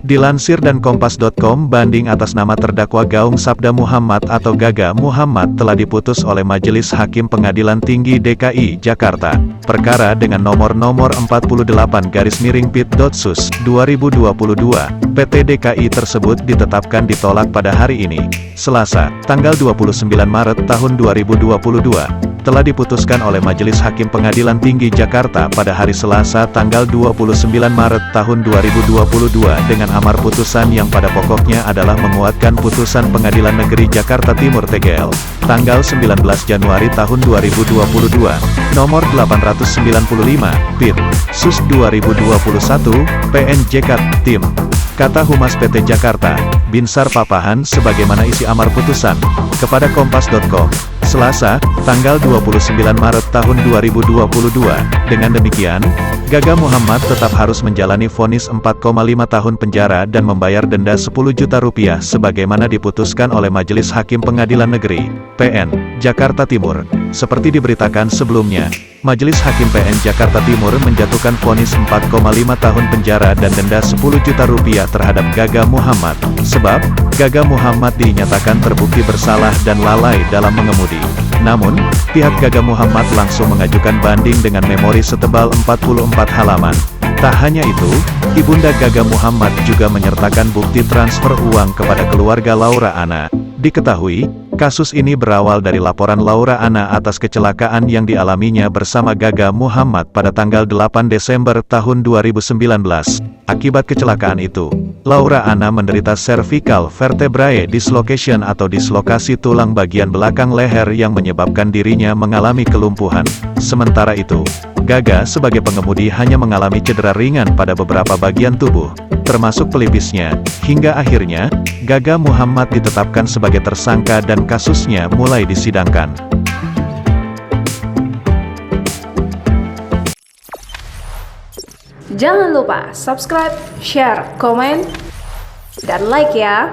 Dilansir dan Kompas.com, banding atas nama terdakwa Gaung Sabda Muhammad atau Gaga Muhammad telah diputus oleh Majelis Hakim Pengadilan Tinggi DKI Jakarta. Perkara dengan nomor 48/Pit.Sus 2022, PT DKI tersebut ditetapkan ditolak pada hari ini, Selasa, tanggal 29 Maret tahun 2022. Telah diputuskan oleh Majelis Hakim Pengadilan Tinggi Jakarta pada hari Selasa tanggal 29 Maret tahun 2022 dengan amar putusan yang pada pokoknya adalah menguatkan putusan Pengadilan Negeri Jakarta Timur TGL, tanggal 19 Januari tahun 2022, nomor 895, Pit.Sus 2021, PNJK, Tim. Kata Humas PT Jakarta, Binsar Papahan sebagaimana isi amar putusan, kepada Kompas.com, Selasa, tanggal 29 Maret tahun 2022. Dengan demikian, Gaga Muhammad tetap harus menjalani vonis 4,5 tahun penjara dan membayar denda 10 juta rupiah sebagaimana diputuskan oleh Majelis Hakim Pengadilan Negeri, PN, Jakarta Timur. Seperti diberitakan sebelumnya, Majelis Hakim PN Jakarta Timur menjatuhkan vonis 4,5 tahun penjara dan denda 10 juta rupiah terhadap Gaga Muhammad, sebab Gaga Muhammad dinyatakan terbukti bersalah dan lalai dalam mengemudi. Namun, pihak Gaga Muhammad langsung mengajukan banding dengan memori setebal 44 halaman. Tak hanya itu, Ibunda Gaga Muhammad juga menyertakan bukti transfer uang kepada keluarga Laura Anna. Diketahui, kasus ini berawal dari laporan Laura Anna atas kecelakaan yang dialaminya bersama Gaga Muhammad pada tanggal 8 Desember tahun 2019. Akibat kecelakaan itu, Laura Anna menderita cervical vertebrae dislocation atau dislokasi tulang bagian belakang leher yang menyebabkan dirinya mengalami kelumpuhan. Sementara itu, Gaga sebagai pengemudi hanya mengalami cedera ringan pada beberapa bagian tubuh, termasuk pelipisnya, hingga akhirnya, Gaga Muhammad ditetapkan sebagai tersangka dan kasusnya mulai disidangkan. Jangan lupa subscribe, share, komen, dan like ya!